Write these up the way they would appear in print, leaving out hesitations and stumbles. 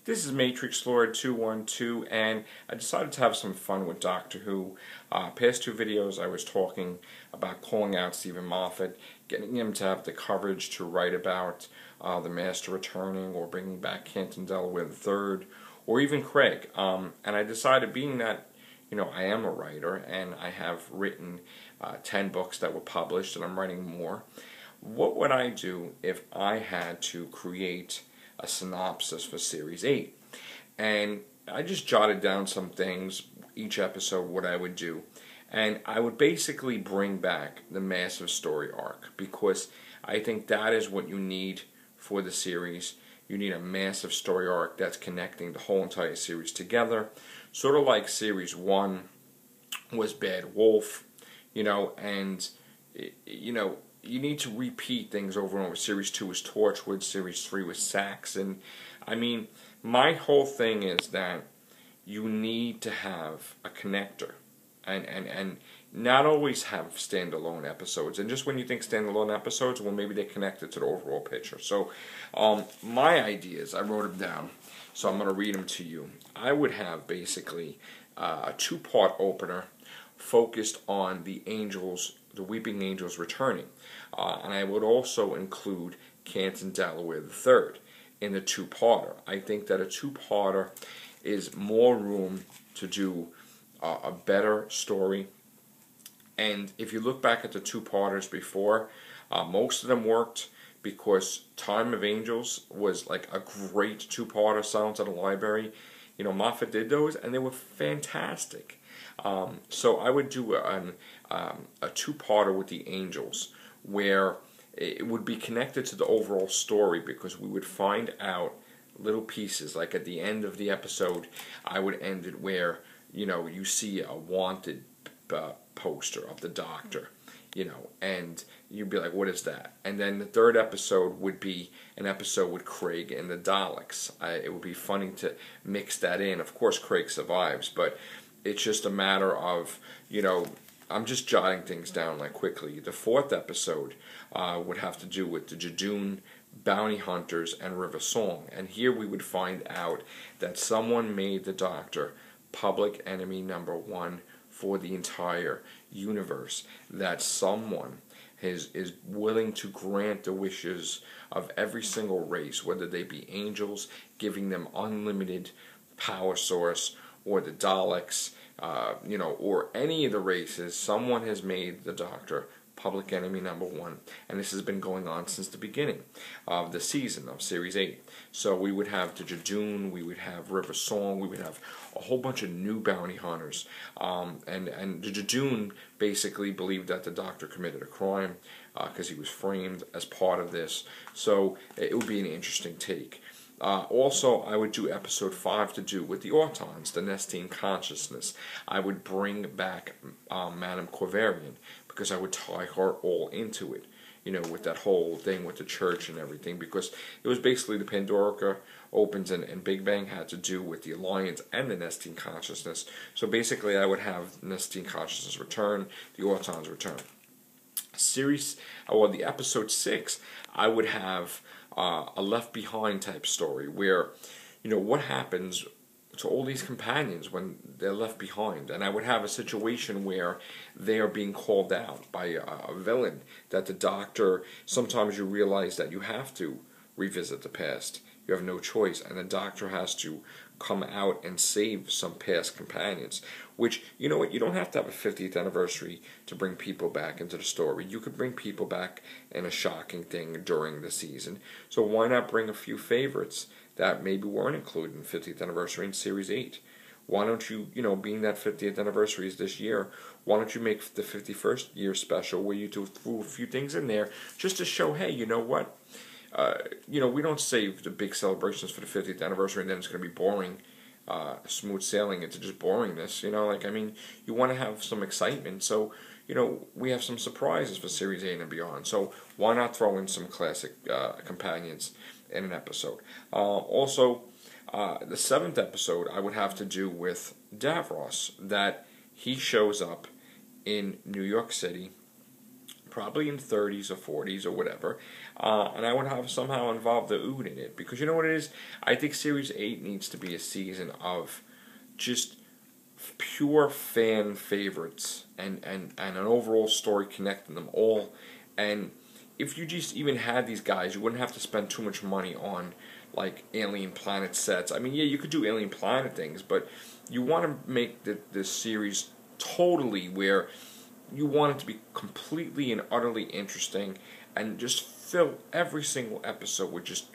This is Matrixlord 212, and I decided to have some fun with Doctor Who. Past two videos I was talking about calling out Stephen Moffat, getting him to have the courage to write about the Master returning or bringing back Canton Delaware III, or even Craig. And I decided, being that I am a writer and I have written 10 books that were published and I'm writing more, what would I do if I had to create a synopsis for Series 8? And I just jotted down some things, each episode, what I would do. And I would basically bring back the massive story arc, because I think that is what you need for the series. You need a massive story arc that's connecting the whole entire series together. Sort of like Series 1 was Bad Wolf, and you need to repeat things over and over. Series 2 was Torchwood, Series 3 was Saxon. I mean, my whole thing is that you need to have a connector, and not always have standalone episodes. And just when you think standalone episodes, well, maybe they're connected to the overall picture. So my ideas, I wrote them down, so I'm going to read them to you. I would have basically a two-part opener focused on the angels, the Weeping Angels returning. And I would also include Canton Delaware III in the two-parter. I think that a two-parter is more room to do a better story. And if you look back at the two-parters before, most of them worked because Time of Angels was like a great two-parter, Silence of the Library. Moffat did those and they were fantastic. So I would do a two-parter with the angels, where it would be connected to the overall story, because we would find out little pieces. Like at the end of the episode, I would end it where you see a wanted poster of the Doctor, and you'd be like, what is that? And then the third episode would be an episode with Craig and the Daleks. It would be funny to mix that in. Of course, Craig survives, but it's just a matter of, I'm just jotting things down like quickly. The fourth episode would have to do with the Jadoon bounty hunters and River Song. And here we would find out that someone made the Doctor public enemy #1 for the entire universe. That someone is willing to grant the wishes of every single race, whether they be angels, giving them unlimited power source, or the Daleks, or any of the races. Someone has made the Doctor public enemy #1, and this has been going on since the beginning of the season of Series 8. So we would have the Jadoon, we would have River Song, we would have a whole bunch of new bounty hunters, and the Jadoon basically believed that the Doctor committed a crime because he was framed as part of this. So it would be an interesting take. Also, I would do episode 5 to do with the Autons, the Nestine consciousness. I would bring back Madame Corvarian, because I would tie her all into it, with that whole thing with the church and everything, because it was basically the Pandorica opens and Big Bang had to do with the Alliance and the Nestine consciousness. So basically I would have Nestine consciousness return, the Autons return. The episode 6, I would have a Left Behind type story, where what happens to all these companions when they're left behind. And I would have a situation where they are being called out by a villain, that the Doctor, sometimes you realize that you have to revisit the past. You have no choice, and the Doctor has to come out and save some past companions. Which, you know what, you don't have to have a 50th anniversary to bring people back into the story. You could bring people back in a shocking thing during the season. So why not bring a few favorites that maybe weren't included in 50th anniversary in Series 8? Why don't you, being that 50th anniversary is this year, why don't you make the 51st year special, where you throw a few things in there just to show, hey, you know what? We don't save the big celebrations for the 50th anniversary and then it's going to be boring, smooth sailing into just boringness. You want to have some excitement. So, we have some surprises for Series 8 and beyond. So why not throw in some classic companions in an episode? Also, the 7th episode I would have to do with Davros, that he shows up in New York City probably in 30s or 40s or whatever, and I would have somehow involved the Ood in it, because you know what it is? I think Series 8 needs to be a season of just pure fan favorites and an overall story connecting them all. And if you just even had these guys, you wouldn't have to spend too much money on like Alien Planet sets. I mean, yeah, you could do Alien Planet things, but you want to make the series totally where you want it to be completely and utterly interesting, and just fill every single episode with just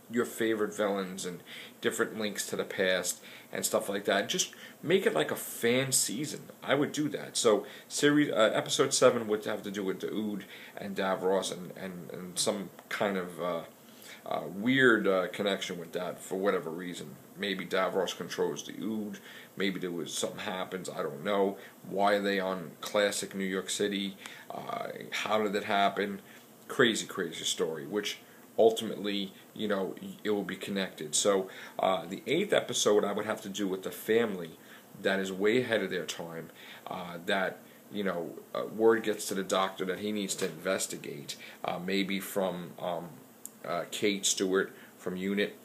your favorite villains and different links to the past and stuff like that. Just make it like a fan season. I would do that. So episode 7 would have to do with the Ood and Davros and some kind of weird connection with that for whatever reason. Maybe Davros controls the Ood. Maybe there was something happens. I don't know. Why are they on classic New York City? How did it happen? Crazy, crazy story. Which ultimately, you know, it will be connected. So the 8th episode I would have to do with the family that is way ahead of their time. That, you know, word gets to the doctor that he needs to investigate. Maybe from Kate Stewart from Unit.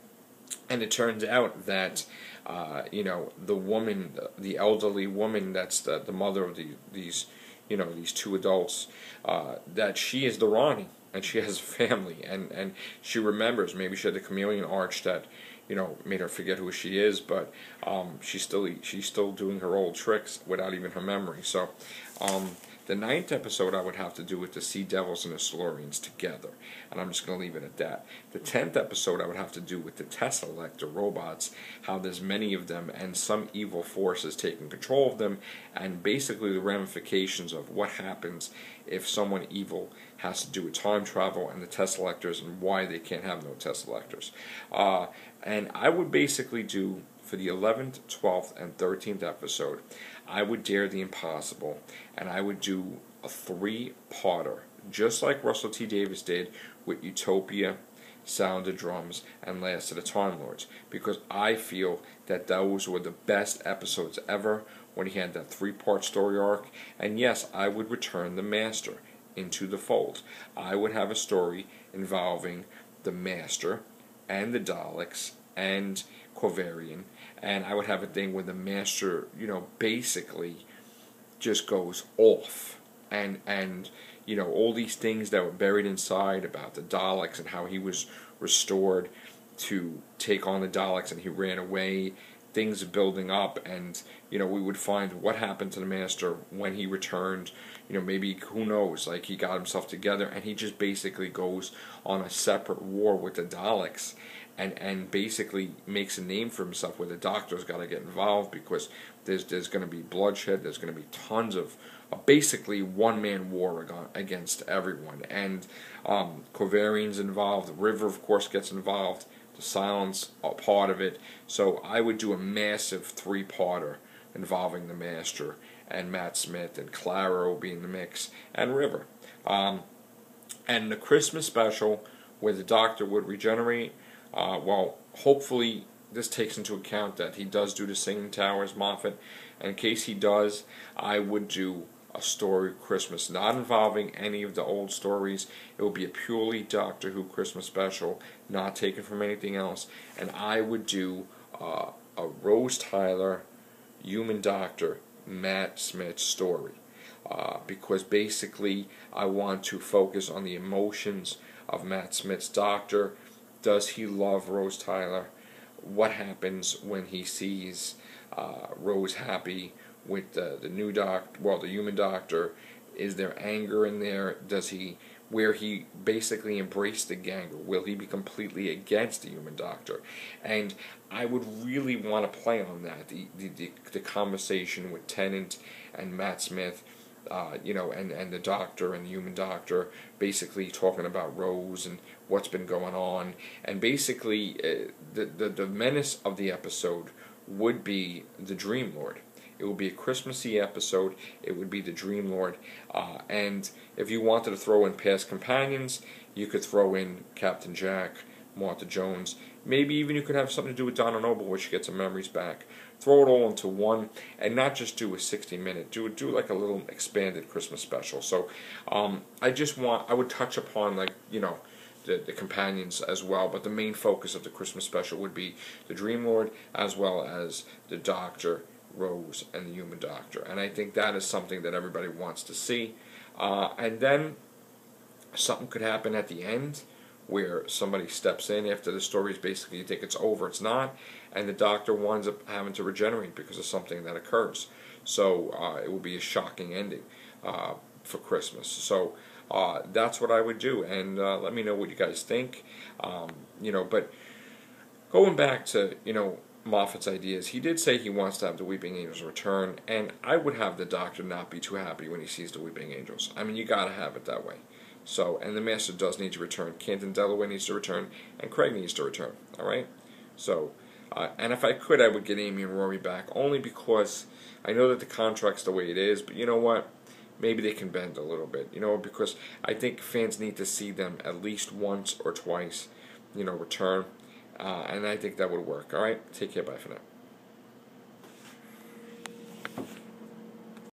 And it turns out that, you know, the woman, the elderly woman that's the mother of these, you know, these two adults, that she is the Ronnie, and she has a family, and she remembers, maybe she had the chameleon arch that, you know, made her forget who she is, but she's still doing her old tricks without even her memory. So, the 9th episode I would have to do with the Sea Devils and the Silurians together, and I'm just going to leave it at that. The 10th episode I would have to do with the Tessellect, the robots, how there's many of them and some evil forces taking control of them, and basically the ramifications of what happens if someone evil has to do with time travel and the Tesselectors, and why they can't have no Tesselectors. And I would basically do, for the 11th, 12th, and 13th episode, I would dare the impossible, and I would do a 3-parter, just like Russell T. Davies did with Utopia, Sound of Drums, and Last of the Time Lords, because I feel that those were the best episodes ever when he had that 3-part story arc. And yes, I would return the Master into the fold. I would have a story involving the Master and the Daleks and Quaverian, and I would have a thing where the Master, you know, basically just goes off, and you know, all these things that were buried inside about the Daleks and how he was restored to take on the Daleks and he ran away, things building up, and you know, we would find what happened to the Master when he returned. You know, maybe, who knows, like he got himself together and he just basically goes on a separate war with the Daleks, and basically makes a name for himself, where the Doctor's got to get involved, because there's going to be bloodshed, there's going to be tons of basically one-man war against everyone, and Quaverian's involved, River of course gets involved, the Silence are part of it. So I would do a massive 3-parter involving the Master and Matt Smith, and Clara will be in the mix, and River. And the Christmas special where the Doctor would regenerate, well, hopefully this takes into account that he does do the Singing Towers, Moffat, and in case he does, I would do a story Christmas, not involving any of the old stories. It will be a purely Doctor Who Christmas special, not taken from anything else, and I would do a Rose Tyler, Human Doctor, Matt Smith story, because basically I want to focus on the emotions of Matt Smith's Doctor. Does he love Rose Tyler? What happens when he sees Rose happy with the new Doctor, well, the Human Doctor? Is there anger in there? Does he, where he basically embraced the gang, or will he be completely against the Human Doctor? And I would really want to play on that, the conversation with Tennant and Matt Smith, you know, and the Doctor and the Human Doctor, basically talking about Rose and what's been going on, and basically the menace of the episode would be the Dream Lord. It would be a Christmassy episode. It would be the Dream Lord, and if you wanted to throw in past companions, you could throw in Captain Jack, Martha Jones. maybe even you could have something to do with Donna Noble where she gets her memories back. Throw it all into one, and not just do a 60-minute. Do like a little expanded Christmas special. So I would touch upon, like, you know, the companions as well, but the main focus of the Christmas special would be the Dream Lord as well as the Doctor, Rose, and the Human Doctor. And I think that is something that everybody wants to see. And then something could happen at the end where somebody steps in after the story is basically, you think it's over, it's not, and the Doctor winds up having to regenerate because of something that occurs. So it will be a shocking ending for Christmas. So that's what I would do, and let me know what you guys think. You know, but going back to, you know, Moffat's ideas, he did say he wants to have the Weeping Angels return, and I would have the Doctor not be too happy when he sees the Weeping Angels. I mean, you gotta have it that way. So, and the Master does need to return. Canton Delaware needs to return, and Craig needs to return. All right. So, and if I could, I would get Amy and Rory back, only because I know that the contract's the way it is. But you know what? Maybe they can bend a little bit. You know, because I think fans need to see them at least once or twice, you know, return. And I think that would work. All right. Take care. Bye for now.